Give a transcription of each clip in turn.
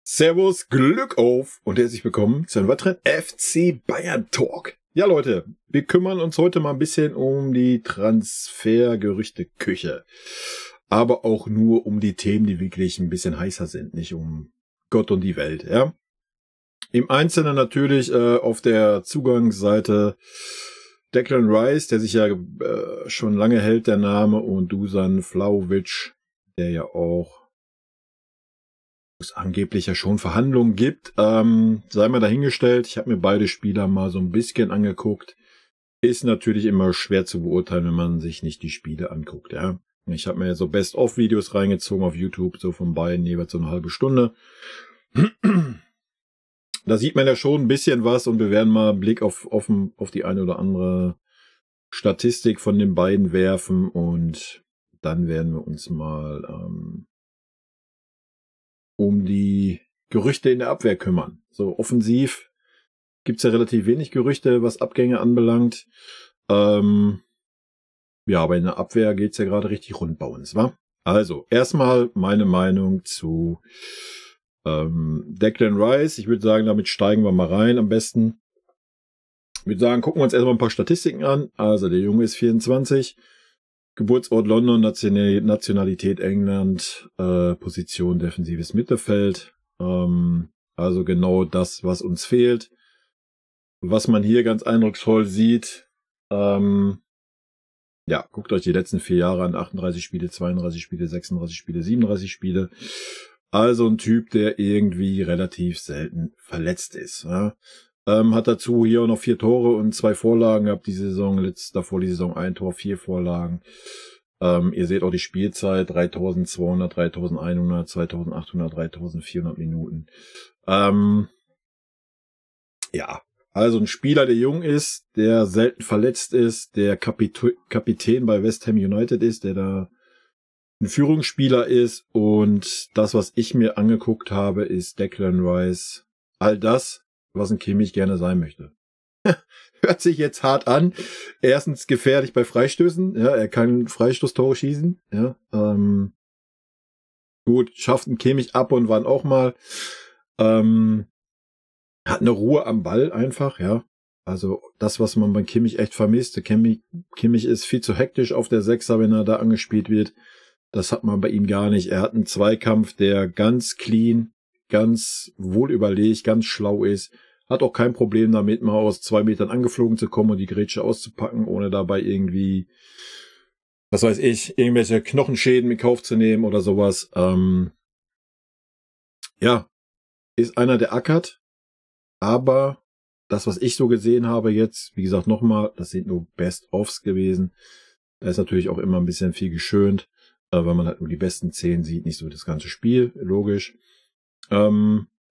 Servus, Glück auf und herzlich willkommen zu einem weiteren FC Bayern Talk. Ja Leute, wir kümmern uns heute mal ein bisschen um die Transfergerüchte-Küche. Aber auch nur um die Themen, die wirklich ein bisschen heißer sind, nicht um Gott und die Welt. Ja? Im Einzelnen natürlich auf der Zugangsseite Declan Rice, der sich ja schon lange hält, der Name, und Dusan Vlahovic, der ja auch es angeblich ja schon Verhandlungen gibt, sei mal dahingestellt. Ich habe mir beide Spieler mal so ein bisschen angeguckt. Ist natürlich immer schwer zu beurteilen, wenn man sich nicht die Spiele anguckt. Ja, ich habe mir so Best-of-Videos reingezogen auf YouTube, so von beiden jeweils so eine halbe Stunde. Da sieht man ja schon ein bisschen was und wir werden mal einen Blick auf die eine oder andere Statistik von den beiden werfen und dann werden wir uns mal um die Gerüchte in der Abwehr kümmern. So offensiv gibt's ja relativ wenig Gerüchte, was Abgänge anbelangt. Ja, aber in der Abwehr geht's ja gerade richtig rund bei uns, wa? Also, erstmal meine Meinung zu Declan Rice. Ich würde sagen, damit steigen wir mal rein am besten. Ich würde sagen, gucken wir uns erstmal ein paar Statistiken an. Also, der Junge ist 24, Geburtsort London, Nationalität England, Position defensives Mittelfeld. Also genau das, was uns fehlt. Was man hier ganz eindrucksvoll sieht, ja, guckt euch die letzten 4 Jahre an, 38 Spiele, 32 Spiele, 36 Spiele, 37 Spiele. Also ein Typ, der irgendwie relativ selten verletzt ist. Ja. Hat dazu hier auch noch 4 Tore und 2 Vorlagen gehabt, die Saison, davor die Saison 1 Tor, 4 Vorlagen. Ihr seht auch die Spielzeit, 3200, 3100, 2800, 3400 Minuten. Ja, also ein Spieler, der jung ist, der selten verletzt ist, der Kapitän bei West Ham United ist, der da ein Führungsspieler ist, und das, was ich mir angeguckt habe, ist Declan Rice. All das, was ein Kimmich gerne sein möchte. Hört sich jetzt hart an. Erstens gefährlich bei Freistößen. Ja, er kann Freistoßtore schießen. Ja, gut, schafft ein Kimmich ab und wann auch mal. Hat eine Ruhe am Ball einfach, ja. Also das, was man bei Kimmich echt vermisst. Kimmich ist viel zu hektisch auf der Sechser, wenn er da angespielt wird. Das hat man bei ihm gar nicht. Er hat einen Zweikampf, der ganz clean, ganz wohl überlegt, ganz schlau ist. Hat auch kein Problem damit, mal aus 2 Metern angeflogen zu kommen und die Grätsche auszupacken, ohne dabei irgendwie, was weiß ich, irgendwelche Knochenschäden in Kauf zu nehmen oder sowas. Ja, ist einer, der ackert, aber das, was ich so gesehen habe jetzt, wie gesagt, nochmal, das sind nur Best-ofs gewesen. Da ist natürlich auch immer ein bisschen viel geschönt, weil man halt nur die besten 10 sieht, nicht so das ganze Spiel, logisch.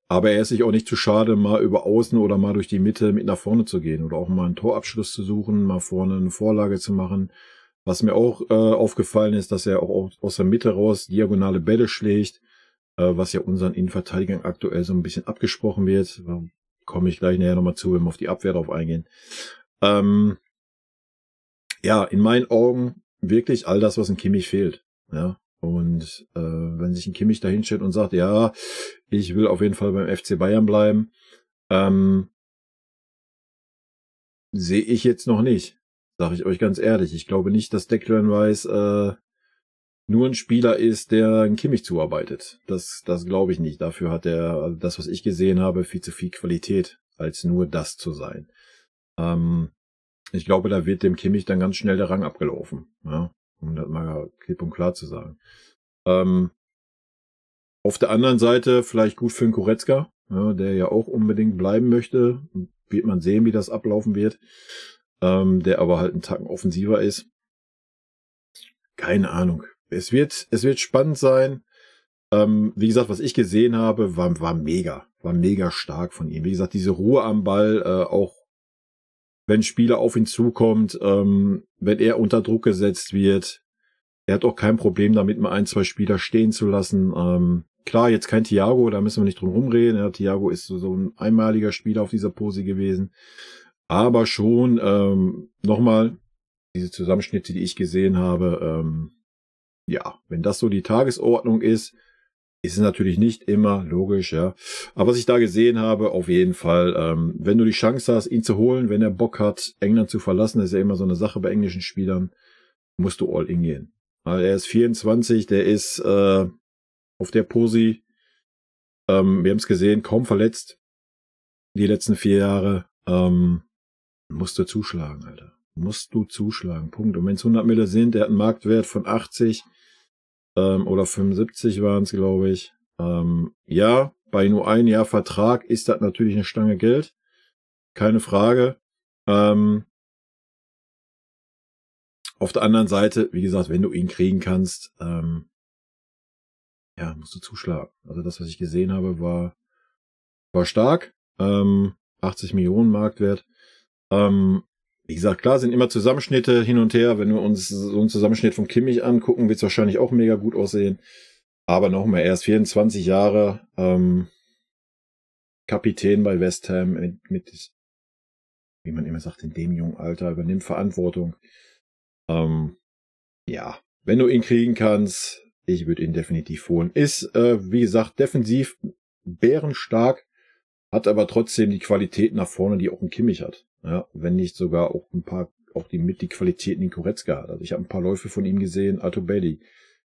Aber er ist sich auch nicht zu schade, mal über außen oder mal durch die Mitte mit nach vorne zu gehen oder auch mal einen Torabschluss zu suchen, mal vorne eine Vorlage zu machen. Was mir auch aufgefallen ist, dass er auch aus der Mitte raus diagonale Bälle schlägt, was ja unseren Innenverteidigern aktuell so ein bisschen abgesprochen wird. Da komme ich gleich nachher nochmal zu, wenn wir auf die Abwehr drauf eingehen. Ja, in meinen Augen wirklich all das, was in Kimmich fehlt. Ja. Und wenn sich ein Kimmich da hinstellt und sagt, ja, ich will auf jeden Fall beim FC Bayern bleiben, sehe ich jetzt noch nicht, sage ich euch ganz ehrlich. Ich glaube nicht, dass Declan Rice nur ein Spieler ist, der ein Kimmich zuarbeitet. Das glaube ich nicht. Dafür hat er, also das, was ich gesehen habe, viel zu viel Qualität, als nur das zu sein. Ich glaube, da wird dem Kimmich dann ganz schnell der Rang abgelaufen. Ja. Um das mal klipp und klar zu sagen. Auf der anderen Seite vielleicht gut für einen Goretzka, ja, der ja auch unbedingt bleiben möchte. Wird man sehen, wie das ablaufen wird. Der aber halt einen Tacken offensiver ist. Keine Ahnung. Es wird spannend sein. Wie gesagt, was ich gesehen habe, war mega. War mega stark von ihm. Wie gesagt, diese Ruhe am Ball, auch wenn ein Spieler auf ihn zukommt, wenn er unter Druck gesetzt wird. Er hat auch kein Problem damit, mal 1, 2 Spieler stehen zu lassen. Klar, jetzt kein Thiago, da müssen wir nicht drum rumreden. Ja, Thiago ist so ein einmaliger Spieler auf dieser Pose gewesen. Aber schon, nochmal, diese Zusammenschnitte, die ich gesehen habe, ja, wenn das so die Tagesordnung ist, Ist es natürlich nicht immer, logisch, ja. Aber was ich da gesehen habe, auf jeden Fall, wenn du die Chance hast, ihn zu holen, wenn er Bock hat, England zu verlassen, das ist ja immer so eine Sache bei englischen Spielern, musst du all in gehen. Also er ist 24, der ist auf der Posi, wir haben es gesehen, kaum verletzt, die letzten 4 Jahre, musst du zuschlagen, Alter. Musst du zuschlagen, Punkt. Und wenn es 100 Mille sind, der hat einen Marktwert von 80, oder 75 waren es, glaube ich. Ja, bei nur 1 Jahr Vertrag ist das natürlich eine Stange Geld. Keine Frage. Auf der anderen Seite, wie gesagt, wenn du ihn kriegen kannst, ja, musst du zuschlagen. Also das, was ich gesehen habe, war stark. 80 Millionen Marktwert. Wie gesagt, klar, sind immer Zusammenschnitte hin und her. Wenn wir uns so einen Zusammenschnitt von Kimmich angucken, wird es wahrscheinlich auch mega gut aussehen. Aber nochmal, er ist 24 Jahre, Kapitän bei West Ham mit, wie man immer sagt, in dem jungen Alter, übernimmt Verantwortung. Ja, wenn du ihn kriegen kannst, ich würde ihn definitiv holen. Ist, wie gesagt, defensiv bärenstark, hat aber trotzdem die Qualität nach vorne, die auch ein Kimmich hat. Ja, wenn nicht sogar auch die Qualitäten, die Goretzka hat. Also ich habe ein paar Läufe von ihm gesehen, Alto Belli.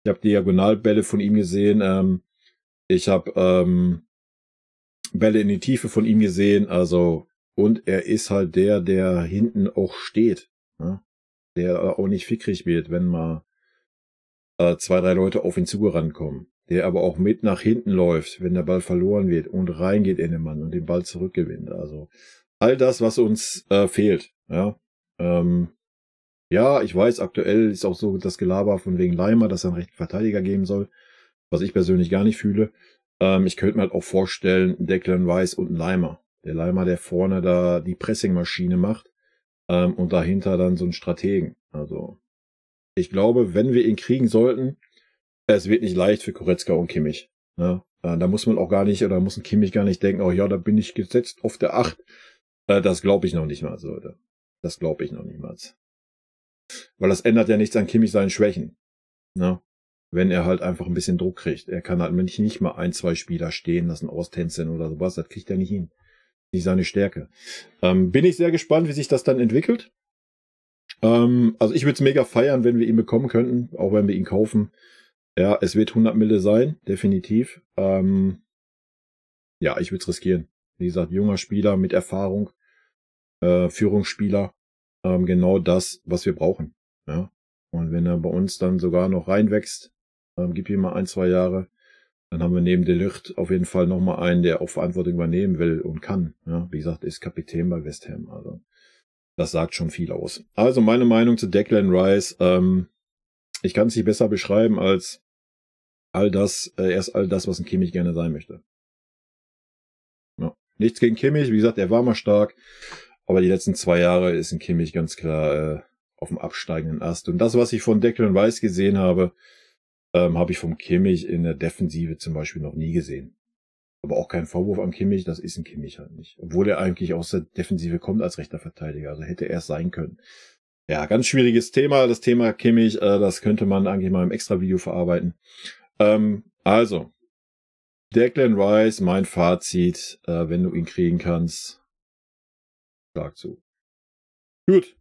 Ich habe Diagonalbälle von ihm gesehen. Ich habe Bälle in die Tiefe von ihm gesehen. Also, und er ist halt der hinten auch steht. Ja? Der auch nicht fickrig wird, wenn mal 2, 3 Leute auf ihn zugerannt kommen. Der aber auch mit nach hinten läuft, wenn der Ball verloren wird und reingeht in den Mann und den Ball zurückgewinnt. Also all das, was uns fehlt. Ja, ja, ich weiß, aktuell ist auch so das Gelaber von wegen Leimer, dass er einen rechten Verteidiger geben soll, was ich persönlich gar nicht fühle. Ich könnte mir halt auch vorstellen, Declan Rice und ein Leimer. Der Leimer, der vorne da die Pressingmaschine macht und dahinter dann so ein Strategen. Also ich glaube, wenn wir ihn kriegen sollten, es wird nicht leicht für Goretzka und Kimmich. Ja, da muss man auch gar nicht, oder muss ein Kimmich gar nicht denken, oh ja, da bin ich gesetzt auf der 8. Das glaube ich noch nicht mal, Leute. Das glaube ich noch nicht mal. Weil das ändert ja nichts an Kimmich seinen Schwächen. Ja, wenn er halt einfach ein bisschen Druck kriegt. Er kann halt nicht mal 1, 2 Spieler stehen lassen, austänzeln oder sowas. Das kriegt er nicht hin. Nicht seine Stärke. Bin ich sehr gespannt, wie sich das dann entwickelt. Also ich würde es mega feiern, wenn wir ihn bekommen könnten, auch wenn wir ihn kaufen. Ja, es wird 100 Mille sein, definitiv. Ja, ich würde es riskieren. Wie gesagt, junger Spieler mit Erfahrung, Führungsspieler, genau das, was wir brauchen. Ja, und wenn er bei uns dann sogar noch reinwächst, gib ihm mal 1, 2 Jahre, dann haben wir neben De Ligt auf jeden Fall nochmal einen, der auch Verantwortung übernehmen will und kann. Ja, wie gesagt, ist Kapitän bei West Ham. Also das sagt schon viel aus. Also meine Meinung zu Declan Rice, ich kann es nicht besser beschreiben als er ist all das, was ein Kimmich gerne sein möchte. Ja. Nichts gegen Kimmich, wie gesagt, er war mal stark, aber die letzten 2 Jahre ist ein Kimmich ganz klar auf dem absteigenden Ast. Und das, was ich von Declan Rice gesehen habe, habe ich vom Kimmich in der Defensive zum Beispiel noch nie gesehen. Aber auch kein Vorwurf an Kimmich, das ist ein Kimmich halt nicht. Obwohl er eigentlich aus der Defensive kommt als rechter Verteidiger, also hätte er es sein können. Ja, ganz schwieriges Thema, das Thema Kimmich, das könnte man eigentlich mal im Extra-Video verarbeiten. Also, Declan Rice, mein Fazit, wenn du ihn kriegen kannst, schlag zu. Gut.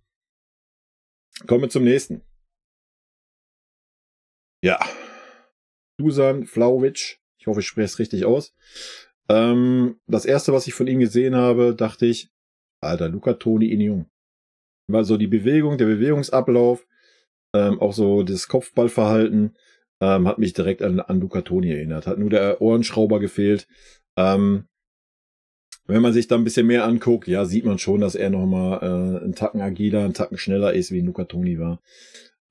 Kommen wir zum nächsten. Ja. Dusan Vlahovic. Ich hoffe, ich spreche es richtig aus. Das erste, was ich von ihm gesehen habe, dachte ich, Alter, Luca Toni in jung. War so die Bewegung, der Bewegungsablauf, auch so das Kopfballverhalten, hat mich direkt an Luca Toni erinnert. Hat nur der Ohrenschrauber gefehlt. Wenn man sich da ein bisschen mehr anguckt, ja, sieht man schon, dass er nochmal einen Tacken agiler, einen Tacken schneller ist, wie Luca Toni war.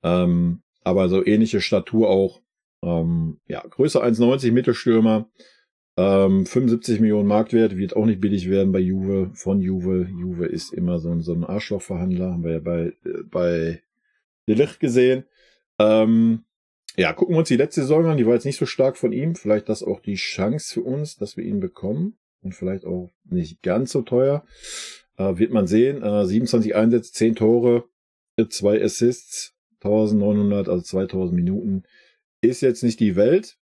Aber so ähnliche Statur auch. Ja, Größe 1,90, Mittelstürmer. 75 Millionen Marktwert, wird auch nicht billig werden bei Juve, von Juve. Juve ist immer so ein Arschlochverhandler, haben wir ja bei De Ligt gesehen. Ja, gucken wir uns die letzte Saison an, die war jetzt nicht so stark von ihm. Vielleicht das auch die Chance für uns, dass wir ihn bekommen. Und vielleicht auch nicht ganz so teuer. Wird man sehen. 27 Einsätze, 10 Tore, 2 Assists, 1900, also 2000 Minuten. Ist jetzt nicht die Welt.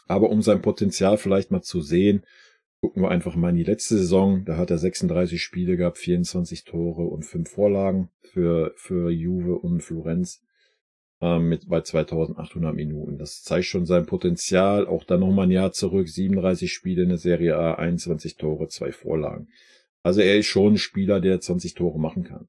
Aber um sein Potenzial vielleicht mal zu sehen, gucken wir einfach mal in die letzte Saison. Da hat er 36 Spiele gehabt, 24 Tore und 5 Vorlagen für Juve und Florenz bei 2800 Minuten. Das zeigt schon sein Potenzial. Auch dann nochmal ein Jahr zurück, 37 Spiele in der Serie A, 21 Tore, 2 Vorlagen. Also er ist schon ein Spieler, der 20 Tore machen kann.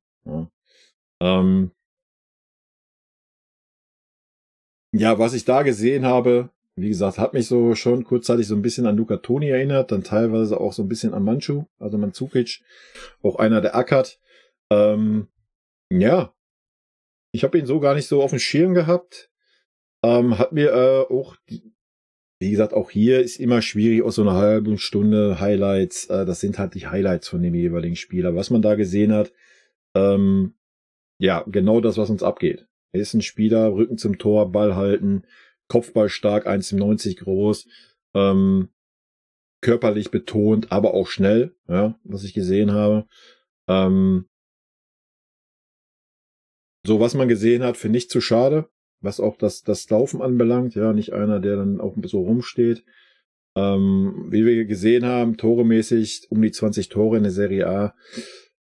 Ja, was ich da gesehen habe, wie gesagt, hat mich so schon kurzzeitig so ein bisschen an Luca Toni erinnert, dann teilweise auch so ein bisschen an Mandzukic, auch einer, der ackert. Ja, ich habe ihn so gar nicht so auf dem Schirm gehabt. Hat mir auch, wie gesagt, auch hier ist immer schwierig aus so einer halben Stunde Highlights. Das sind halt die Highlights von dem jeweiligen Spieler. Was man da gesehen hat, ja, genau das, was uns abgeht. Er ist ein Spieler, Rücken zum Tor, Ball halten, Kopfball stark, 1,90 groß, körperlich betont, aber auch schnell, ja, was ich gesehen habe. So, was man gesehen hat, finde ich zu schade, was auch das Laufen anbelangt, ja, nicht einer, der dann auch so rumsteht. Wie wir gesehen haben, toremäßig um die 20 Tore in der Serie A.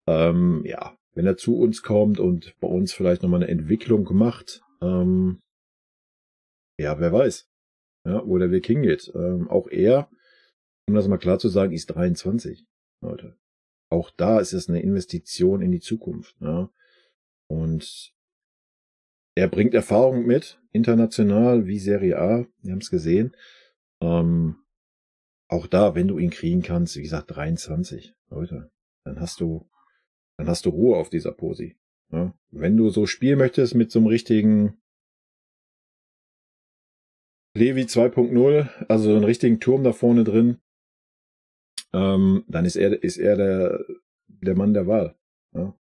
Ja, wenn er zu uns kommt und bei uns vielleicht nochmal eine Entwicklung macht, ja, wer weiß, ja, wo der Weg hingeht. Auch er, um das mal klar zu sagen, ist 23, Leute. Auch da ist es eine Investition in die Zukunft, ja. Und er bringt Erfahrung mit, international wie Serie A, wir haben es gesehen. Auch da, wenn du ihn kriegen kannst, wie gesagt, 23, Leute, dann hast du Ruhe auf dieser Posi. Ja? Wenn du so spielen möchtest mit so einem richtigen Levi 2.0, also einen richtigen Turm da vorne drin, dann ist er der Mann der Wahl. Ja?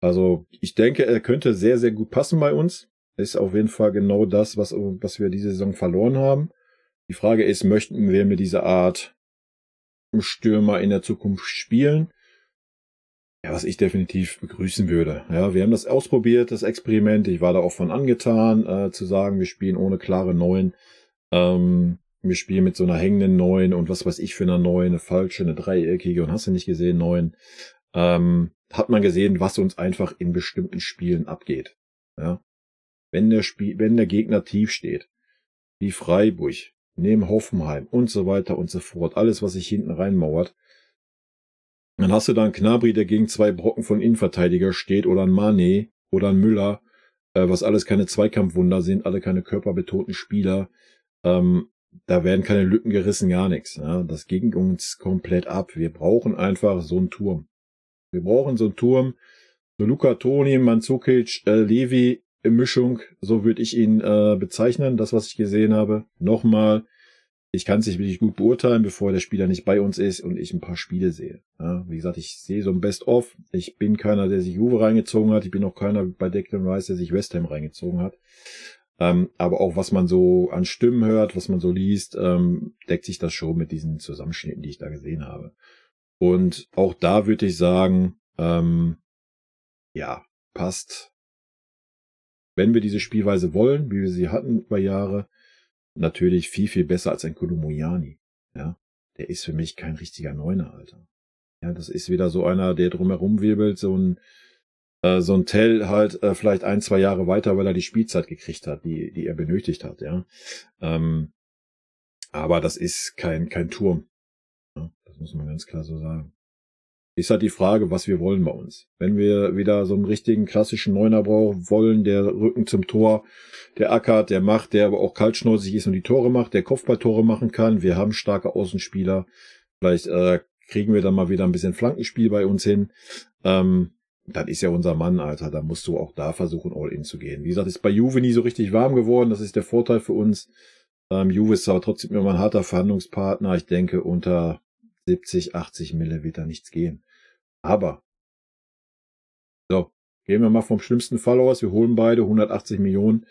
Also ich denke, er könnte sehr, sehr gut passen bei uns. Ist auf jeden Fall genau das, was wir diese Saison verloren haben. Die Frage ist, möchten wir mit dieser Art Stürmer in der Zukunft spielen? Ja, was ich definitiv begrüßen würde. Ja, wir haben das ausprobiert, das Experiment. Ich war da auch von angetan, zu sagen, wir spielen ohne klare Neun. Wir spielen mit so einer hängenden Neun und was weiß ich für eine Neun, eine falsche, eine dreieckige und hast du nicht gesehen, Neun. Hat man gesehen, was uns einfach in bestimmten Spielen abgeht. Ja, wenn der Gegner tief steht, wie Freiburg, neben Hoffenheim und so weiter und so fort, alles, was sich hinten reinmauert, dann hast du da einen Gnabry, der gegen 2 Brocken von Innenverteidiger steht, oder ein Mané oder ein Müller, was alles keine Zweikampfwunder sind, alle keine körperbetonten Spieler. Da werden keine Lücken gerissen, gar nichts. Ja, das ging uns komplett ab. Wir brauchen einfach so einen Turm. Wir brauchen so einen Turm. So Luca Toni, Mandzukic, Levi Mischung, so würde ich ihn bezeichnen, das, was ich gesehen habe. Nochmal, ich kann es nicht wirklich gut beurteilen, bevor der Spieler nicht bei uns ist und ich ein paar Spiele sehe. Ja, wie gesagt, ich sehe so ein Best-of. Ich bin keiner, der sich Juve reingezogen hat. Ich bin auch keiner bei Declan Rice, der sich West Ham reingezogen hat. Aber auch was man so an Stimmen hört, was man so liest, deckt sich das schon mit diesen Zusammenschnitten, die ich da gesehen habe. Und auch da würde ich sagen, ja, passt. Wenn wir diese Spielweise wollen, wie wir sie hatten über Jahre, natürlich viel, viel besser als ein Kolomoyani. Ja, der ist für mich kein richtiger Neuner, Alter. Ja, das ist wieder so einer, der drumherum wirbelt, so ein Tell halt vielleicht 1, 2 Jahre weiter, weil er die Spielzeit gekriegt hat, die er benötigt hat, ja. Aber das ist kein Turm. Ja, das muss man ganz klar so sagen. Ist halt die Frage, was wir wollen bei uns. Wenn wir wieder so einen richtigen klassischen Neuner wollen, der Rücken zum Tor, der ackert, der macht, der aber auch kaltschnäuzig ist und die Tore macht, der Kopfballtore machen kann. Wir haben starke Außenspieler. Vielleicht kriegen wir dann mal wieder ein bisschen Flankenspiel bei uns hin. Dann ist ja unser Mann, Alter. Da musst du auch da versuchen, All-In zu gehen. Wie gesagt, ist bei Juve nie so richtig warm geworden. Das ist der Vorteil für uns. Juve ist aber trotzdem immer ein harter Verhandlungspartner. Ich denke, unter 70, 80 Mille wird da nichts gehen. Aber, so, gehen wir mal vom schlimmsten Fall aus. Wir holen beide 180 Millionen.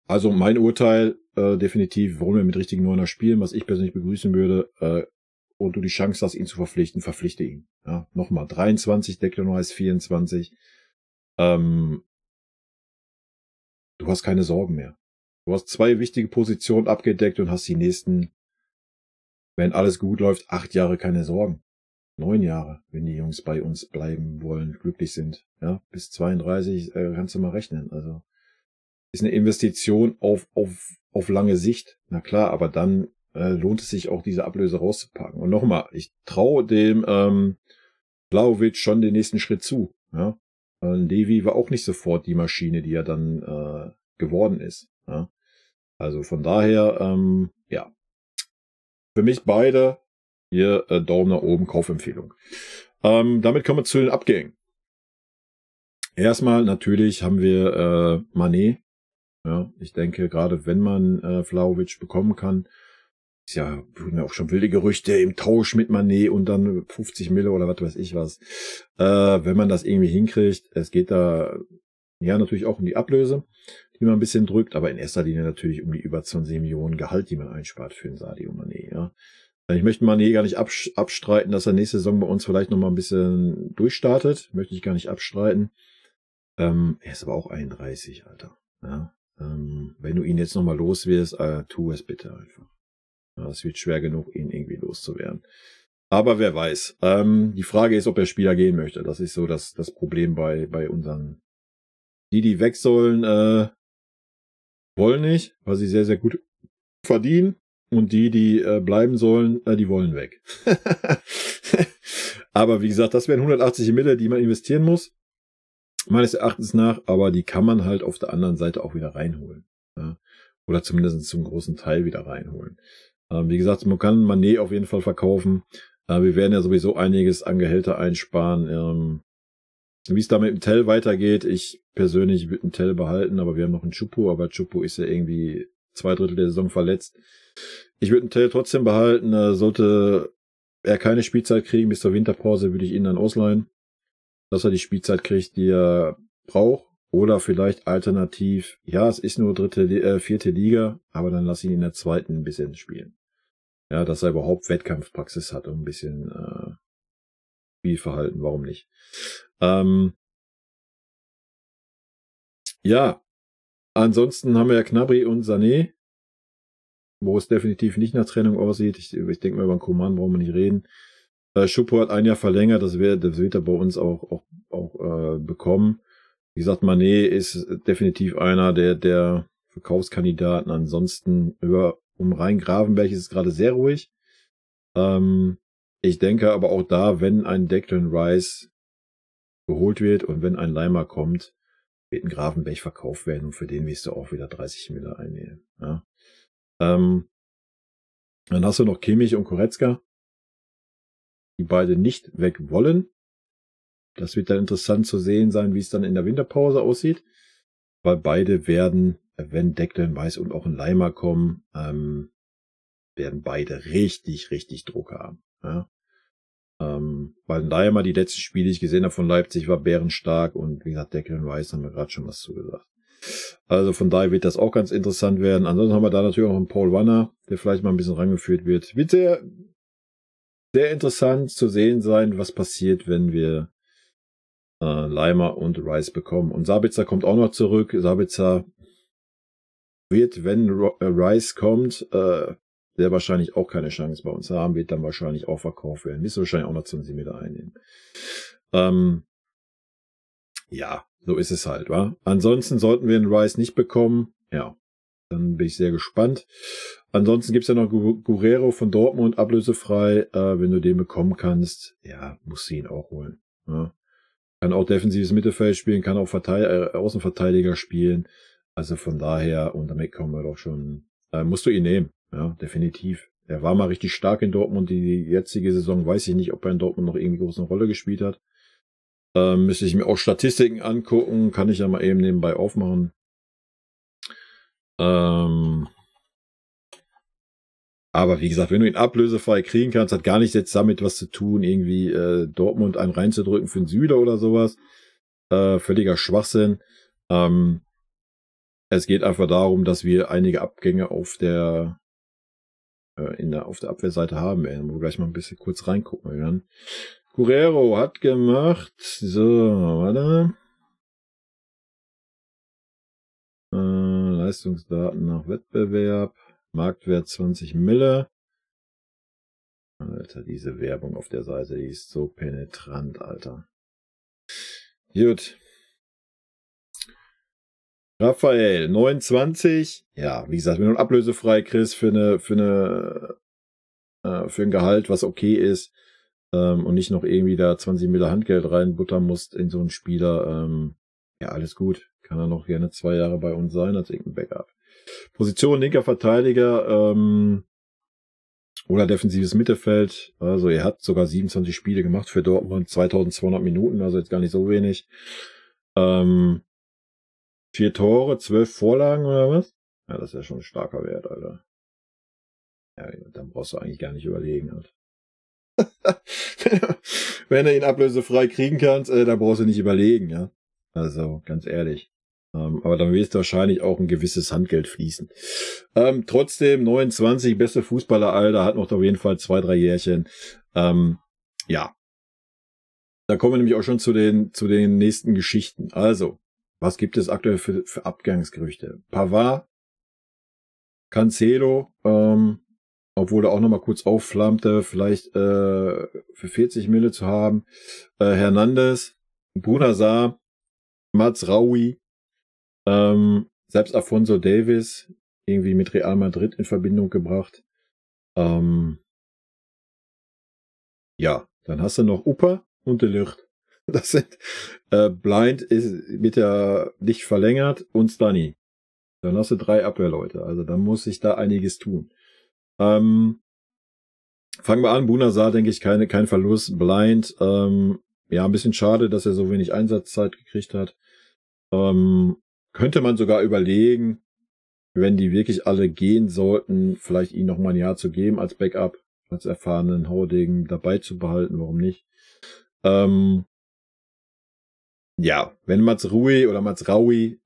Also mein Urteil, definitiv, wollen wir mit richtigen Neuner spielen, was ich persönlich begrüßen würde, und du die Chance hast, ihn zu verpflichten, verpflichte ihn. Ja, nochmal, 23, Declan Rice 24. Du hast keine Sorgen mehr. Du hast 2 wichtige Positionen abgedeckt und hast die nächsten, wenn alles gut läuft, 8 Jahre keine Sorgen. 9 Jahre, wenn die Jungs bei uns bleiben wollen, glücklich sind. Ja, bis 32 kannst du mal rechnen. Also ist eine Investition auf lange Sicht. Na klar, aber dann lohnt es sich auch, diese Ablöse rauszupacken. Und nochmal, ich traue dem Vlahovic schon den nächsten Schritt zu. Ja? Levi war auch nicht sofort die Maschine, die er dann geworden ist. Ja? Also von daher, ja, für mich beide hier Daumen nach oben, Kaufempfehlung. Damit kommen wir zu den Abgängen. Erstmal natürlich haben wir Mané. Ja, ich denke, gerade wenn man Vlahovic bekommen kann, ist ja, wurden ja auch schon wilde Gerüchte im Tausch mit Mané und dann 50 Mille oder was weiß ich was. Wenn man das irgendwie hinkriegt, es geht da ja natürlich auch um die Ablöse, die man ein bisschen drückt, aber in erster Linie natürlich um die über 20 Millionen Gehalt, die man einspart für den Sadio Mané. Ja. Ich möchte Mané gar nicht abstreiten, dass er nächste Saison bei uns vielleicht noch mal ein bisschen durchstartet. Möchte ich gar nicht abstreiten. Er ist aber auch 31, Alter. Ja. Wenn du ihn jetzt noch mal los wirst, tu es bitte einfach. Ja, es wird schwer genug, ihn irgendwie loszuwerden. Aber wer weiß. Die Frage ist, ob der Spieler gehen möchte. Das ist so das Problem bei unseren. Die weg sollen, wollen nicht, weil sie sehr, sehr gut verdienen. Und die bleiben sollen, die wollen weg. Aber wie gesagt, das wären 180 Mille, die man investieren muss. Meines Erachtens nach, aber die kann man halt auf der anderen Seite auch wieder reinholen. Ja? Oder zumindest zum großen Teil wieder reinholen. Wie gesagt, man kann Mané auf jeden Fall verkaufen. Wir werden ja sowieso einiges an Gehälter einsparen. Wie es da mit dem Tell weitergeht, ich persönlich würde einen Tell behalten, aber wir haben noch einen Choupo, aber Choupo ist ja irgendwie 2/3 der Saison verletzt. Ich würde einen Tell trotzdem behalten. Sollte er keine Spielzeit kriegen bis zur Winterpause, würde ich ihn dann ausleihen, dass er die Spielzeit kriegt, die er braucht. Oder vielleicht alternativ, ja, es ist nur 4. Liga, aber dann lass ihn in der 2. ein bisschen spielen. Ja, dass er überhaupt Wettkampfpraxis hat und ein bisschen Spielverhalten, warum nicht? Ja, ansonsten haben wir ja Gnabry und Sané, wo es definitiv nicht nach Trennung aussieht. Ich denke mal, über den Coman brauchen wir nicht reden. Choupo hat 1 Jahr verlängert, das wird er bei uns auch bekommen. Wie gesagt, Mané ist definitiv einer der Verkaufskandidaten. Ansonsten um Rhein-Gravenberch ist es gerade sehr ruhig. Ich denke aber auch da, wenn ein Declan Rice geholt wird und wenn ein Leimer kommt, wird ein Gravenberch verkauft werden und für den wirst du auch wieder 30 Mille einnehmen. Ja. Dann hast du noch Kimmich und Goretzka, die beide nicht weg wollen. Das wird dann interessant zu sehen sein, wie es dann in der Winterpause aussieht, weil beide werden, wenn Declan Rice und auch ein Leimer kommen, werden beide richtig, richtig Druck haben. Ja. Weil Leimer, die letzten Spiele, die ich gesehen habe von Leipzig, war bärenstark und wie gesagt, Declan Rice haben wir gerade schon was zugesagt. Also von daher wird das auch ganz interessant werden. Ansonsten haben wir da natürlich auch einen Paul Wanner, der vielleicht mal ein bisschen rangeführt wird. Wird sehr, sehr interessant zu sehen sein, was passiert, wenn wir Leimer und Rice bekommen. Und Sabitzer kommt auch noch zurück. Sabitzer wird, wenn Rice kommt, sehr wahrscheinlich auch keine Chance bei uns haben, wird dann wahrscheinlich auch verkauft werden. Wirst du wahrscheinlich auch noch 20 Meter einnehmen. Ja, so ist es halt, wa? Ansonsten sollten wir einen Rice nicht bekommen, ja, dann bin ich sehr gespannt. Ansonsten gibt's ja noch Guerrero von Dortmund, ablösefrei. Wenn du den bekommen kannst, ja, musst du ihn auch holen. Ja. Kann auch defensives Mittelfeld spielen, kann auch Außenverteidiger spielen. Also von daher, und damit kommen wir doch schon, musst du ihn nehmen, ja, definitiv. Er war mal richtig stark in Dortmund. Die jetzige Saison weiß ich nicht, ob er in Dortmund noch irgendwie groß eine Rolle gespielt hat. Müsste ich mir auch Statistiken angucken, kann ich ja mal eben nebenbei aufmachen. Aber wie gesagt, wenn du ihn ablösefrei kriegen kannst, hat gar nichts jetzt damit was zu tun, irgendwie Dortmund einen reinzudrücken für einen Süder oder sowas. Völliger Schwachsinn. Es geht einfach darum, dass wir einige Abgänge auf der Abwehrseite haben werden, wo wir gleich mal ein bisschen kurz reingucken werden. Guerrero hat gemacht, so, warte. Leistungsdaten nach Wettbewerb. Marktwert 20 Mille. Alter, diese Werbung auf der Seite, die ist so penetrant, Alter. Gut. Raphael, 29. Ja, wie gesagt, wenn du einen ablösefrei kriegst für ein Gehalt, was okay ist, und nicht noch irgendwie da 20 Mille Handgeld reinbuttern musst in so einen Spieler, ja, alles gut. Kann er noch gerne 2 Jahre bei uns sein als irgendein Backup. Position linker Verteidiger, oder defensives Mittelfeld. Also er hat sogar 27 Spiele gemacht für Dortmund, 2200 Minuten, also jetzt gar nicht so wenig. 4 Tore, 12 Vorlagen oder was? Ja, das ist ja schon ein starker Wert, Alter. Ja, dann brauchst du eigentlich gar nicht überlegen, Alter. Wenn du ihn ablösefrei kriegen kannst, da brauchst du nicht überlegen, ja. Also, ganz ehrlich. Aber dann wirst du wahrscheinlich auch ein gewisses Handgeld fließen. Trotzdem, 29, beste Fußballer-Alter, hat noch auf jeden Fall 2, 3 Jährchen. Ja. Da kommen wir nämlich auch schon zu den nächsten Geschichten. Also, was gibt es aktuell für Abgangsgerüchte? Pavard, Cancelo, obwohl er auch noch mal kurz aufflammte, vielleicht für 40 Mille zu haben. Hernandez, Bruna Sarr, Mazraoui, selbst Afonso Davies, irgendwie mit Real Madrid in Verbindung gebracht. Ja, dann hast du noch Upper und De Ligt. Das sind Blind wird ja nicht verlängert und Stani. Dann hast du 3 Abwehrleute. Also dann muss sich da einiges tun. Fangen wir an. Bouna Sarr, denke ich, kein Verlust. Blind, ja, ein bisschen schade, dass er so wenig Einsatzzeit gekriegt hat. Könnte man sogar überlegen, wenn die wirklich alle gehen sollten, vielleicht ihn noch mal ein Jahr zu geben als Backup, als erfahrenen Haudegen dabei zu behalten, warum nicht? Ja, wenn Mazraoui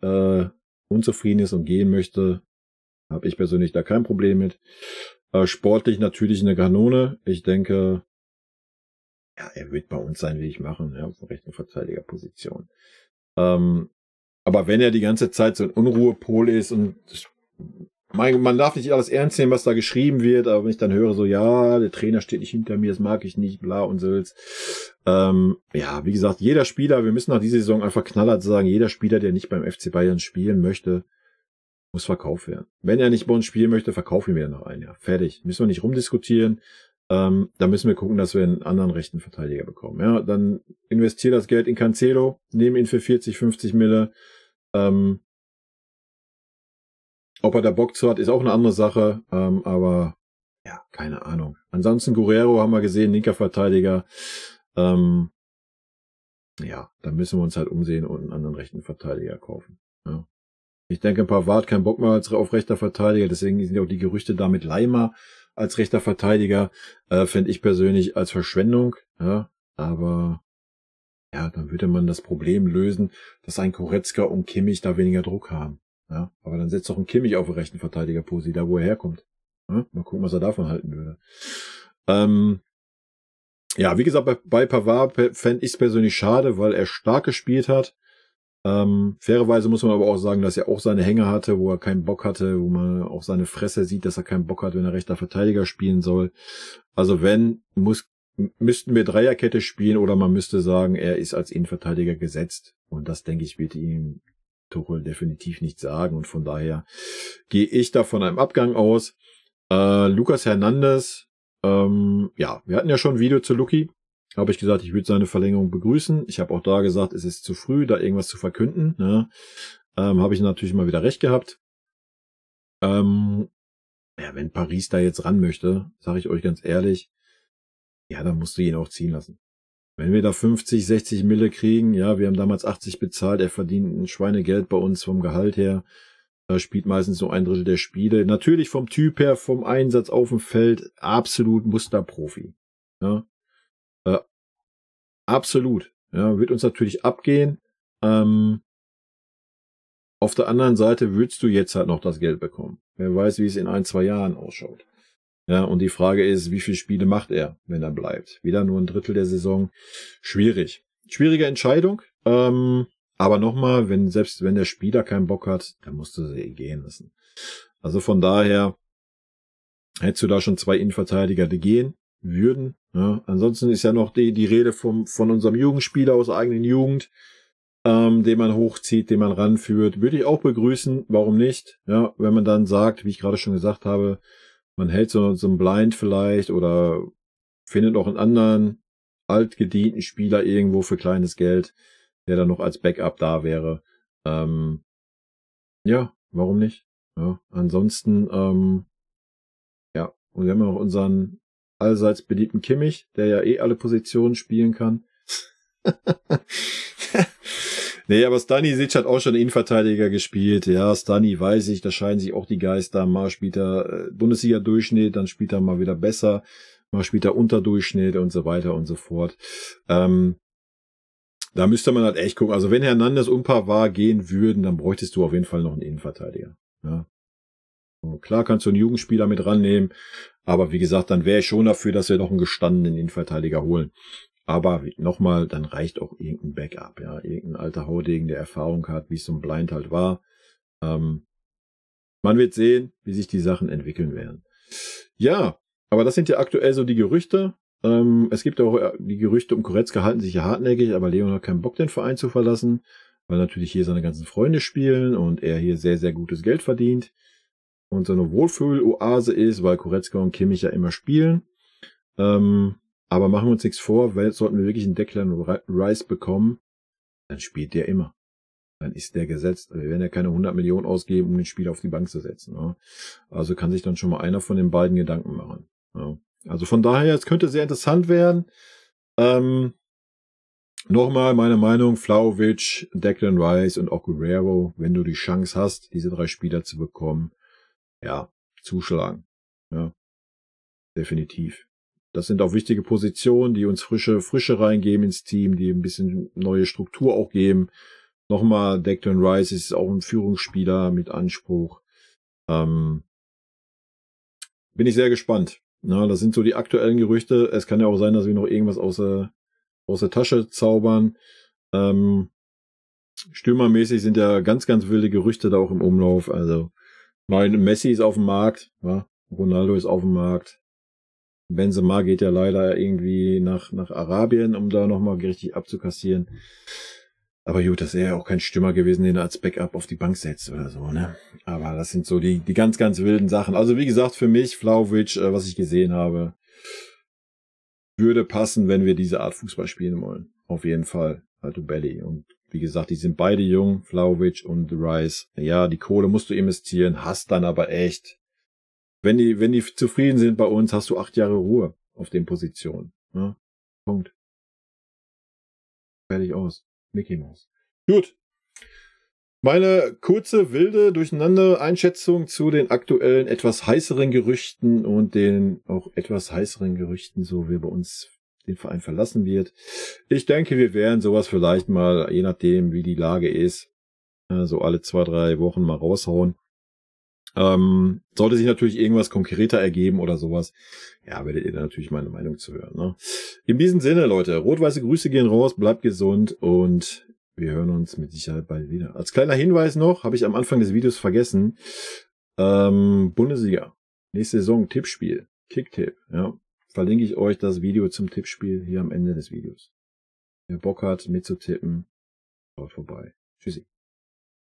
unzufrieden ist und gehen möchte, habe ich persönlich da kein Problem mit. Sportlich natürlich eine Kanone. Ich denke, ja, er wird bei uns seinen Weg machen, ja, auf der rechten Verteidigerposition. Aber wenn er die ganze Zeit so ein Unruhepol ist und man darf nicht alles ernst nehmen, was da geschrieben wird, aber wenn ich dann höre so, ja, der Trainer steht nicht hinter mir, das mag ich nicht, bla und Sülz. Ja, wie gesagt, jeder Spieler, wir müssen nach dieser Saison einfach knallhart sagen, jeder Spieler, der nicht beim FC Bayern spielen möchte, muss verkauft werden. Wenn er nicht bei uns spielen möchte, verkaufen wir noch ein Jahr. Fertig. Müssen wir nicht rumdiskutieren. Da müssen wir gucken, dass wir einen anderen rechten Verteidiger bekommen. Ja, dann investiere das Geld in Cancelo, nehme ihn für 40, 50 Mille. Ob er da Bock zu hat, ist auch eine andere Sache. Aber ja, keine Ahnung. Ansonsten Guerrero haben wir gesehen, linker Verteidiger. Ja, da müssen wir uns halt umsehen und einen anderen rechten Verteidiger kaufen. Ja. Ich denke, Pavard kein Bock mehr auf rechter Verteidiger, deswegen sind ja auch die Gerüchte da mit Leimer als rechter Verteidiger, fände ich persönlich als Verschwendung, ja, aber ja, dann würde man das Problem lösen, dass ein Goretzka und Kimmich da weniger Druck haben, ja, aber dann setzt doch ein Kimmich auf den rechten Verteidigerposition, da wo er herkommt, ja? Mal gucken, was er davon halten würde. Ja, wie gesagt, bei Pavard fände ich es persönlich schade, weil er stark gespielt hat. Fairerweise muss man aber auch sagen, dass er auch seine Hänge hatte, wo er keinen Bock hatte, wo man auch seine Fresse sieht, dass er keinen Bock hat, wenn er rechter Verteidiger spielen soll. Also müssten wir Dreierkette spielen oder man müsste sagen, er ist als Innenverteidiger gesetzt. Und das, denke ich, wird ihm Tuchel definitiv nicht sagen. Und von daher gehe ich da von einem Abgang aus. Lucas Hernandez, ja, wir hatten ja schon ein Video zu Luki. Habe ich gesagt, ich würde seine Verlängerung begrüßen. Ich habe auch da gesagt, es ist zu früh, da irgendwas zu verkünden. Ne? Habe ich natürlich mal wieder recht gehabt. Ja, wenn Paris da jetzt ran möchte, sage ich euch ganz ehrlich, ja, dann musst du ihn auch ziehen lassen. Wenn wir da 50, 60 Mille kriegen, ja, wir haben damals 80 bezahlt, er verdient ein Schweinegeld bei uns vom Gehalt her, spielt meistens so 1/3 der Spiele. Natürlich vom Typ her, vom Einsatz auf dem Feld, absolut Musterprofi. Ja. Absolut. Ja, wird uns natürlich abgehen. Auf der anderen Seite würdest du jetzt halt noch das Geld bekommen. Wer weiß, wie es in 1, 2 Jahren ausschaut. Ja, und die Frage ist, wie viele Spiele macht er, wenn er bleibt? Wieder nur 1/3 der Saison. Schwierig. Schwierige Entscheidung. Aber Aber nochmal, selbst wenn der Spieler keinen Bock hat, dann musst du sie gehen lassen. Also von daher hättest du da schon 2 Innenverteidiger, die gehen würden. Ja. Ansonsten ist ja noch die Rede von unserem Jugendspieler aus der eigenen Jugend, den man hochzieht, den man ranführt. Würde ich auch begrüßen. Warum nicht? Ja, wenn man dann sagt, wie ich gerade schon gesagt habe, man hält so einen Blind vielleicht oder findet auch einen anderen altgedienten Spieler irgendwo für kleines Geld, der dann noch als Backup da wäre. Ja, warum nicht? Ja, ansonsten, ja, und wir haben ja noch unseren allseits beliebten Kimmich, der ja eh alle Positionen spielen kann. Nee, aber Stanisic hat auch schon Innenverteidiger gespielt. Ja, Stani weiß ich, da scheiden sich auch die Geister. Mal spielt er Bundesliga-Durchschnitt, dann spielt er mal wieder besser, mal spielt er Unterdurchschnitt und so weiter und so fort. Da müsste man halt echt gucken. Also wenn Hernandez und Pavard gehen würden, dann bräuchtest du auf jeden Fall noch einen Innenverteidiger. Ja. So, klar kannst du einen Jugendspieler mit rannehmen, aber wie gesagt, dann wäre ich schon dafür, dass wir noch einen gestandenen Innenverteidiger holen. Aber nochmal, dann reicht auch irgendein Backup, ja, irgendein alter Haudegen, der Erfahrung hat, wie es so ein Blind halt war. Man wird sehen, wie sich die Sachen entwickeln werden. Ja, aber das sind ja aktuell so die Gerüchte. Es gibt auch die Gerüchte um Goretzka halten sich ja hartnäckig, aber Leon hat keinen Bock, den Verein zu verlassen, weil natürlich hier seine ganzen Freunde spielen und er hier sehr, sehr gutes Geld verdient und so eine Wohlfühl-Oase ist, weil Goretzka und Kimmich ja immer spielen. Aber machen wir uns nichts vor, weil sollten wir wirklich einen Declan Rice bekommen, dann spielt der immer. Dann ist der gesetzt. Wir werden ja keine 100 Millionen ausgeben, um den Spieler auf die Bank zu setzen. Ja. Also kann sich dann schon mal einer von den beiden Gedanken machen. Ja. Also von daher, es könnte sehr interessant werden. Nochmal meine Meinung, Vlahovic, Declan Rice und auch Guerrero, wenn du die Chance hast, diese 3 Spieler zu bekommen, ja, zuschlagen. Ja, definitiv. Das sind auch wichtige Positionen, die uns Frische reingeben ins Team, die ein bisschen neue Struktur auch geben. Nochmal, Declan Rice ist auch ein Führungsspieler mit Anspruch. Bin ich sehr gespannt. Na, das sind so die aktuellen Gerüchte. Es kann ja auch sein, dass wir noch irgendwas aus der Tasche zaubern. Stürmermäßig sind ja ganz, ganz wilde Gerüchte da auch im Umlauf. Also, Messi ist auf dem Markt, ja? Ronaldo ist auf dem Markt. Benzema geht ja leider irgendwie nach Arabien, um da nochmal richtig abzukassieren. Aber gut, das ist ja auch kein Stürmer gewesen, den er als Backup auf die Bank setzt oder so, ne? Aber das sind so die ganz, ganz wilden Sachen. Also wie gesagt, für mich, Vlahovic, was ich gesehen habe, würde passen, wenn wir diese Art Fußball spielen wollen. Auf jeden Fall. Alto Belly. Und wie gesagt, die sind beide jung, Vlahovic und Rice. Ja, die Kohle musst du investieren, hast dann aber echt. Wenn die zufrieden sind bei uns, hast du 8 Jahre Ruhe auf den Positionen. Ne? Punkt. Fertig aus. Mickey Mouse. Gut. Meine kurze, wilde, durcheinander Einschätzung zu den aktuellen etwas heißeren Gerüchten und den auch etwas heißeren Gerüchten, so wie bei uns den Verein verlassen wird. Ich denke, wir werden sowas vielleicht mal, je nachdem wie die Lage ist, so alle 2, 3 Wochen mal raushauen. Sollte sich natürlich irgendwas konkreter ergeben oder sowas, ja, werdet ihr dann natürlich meine Meinung zu hören. Ne? In diesem Sinne, Leute, rot-weiße Grüße gehen raus, bleibt gesund und wir hören uns mit Sicherheit bald wieder. Als kleiner Hinweis noch, habe ich am Anfang des Videos vergessen, Bundesliga, nächste Saison, Tippspiel, Kicktipp, ja, verlinke ich euch das Video zum Tippspiel hier am Ende des Videos. Wer Bock hat, mitzutippen, schaut vorbei. Tschüssi.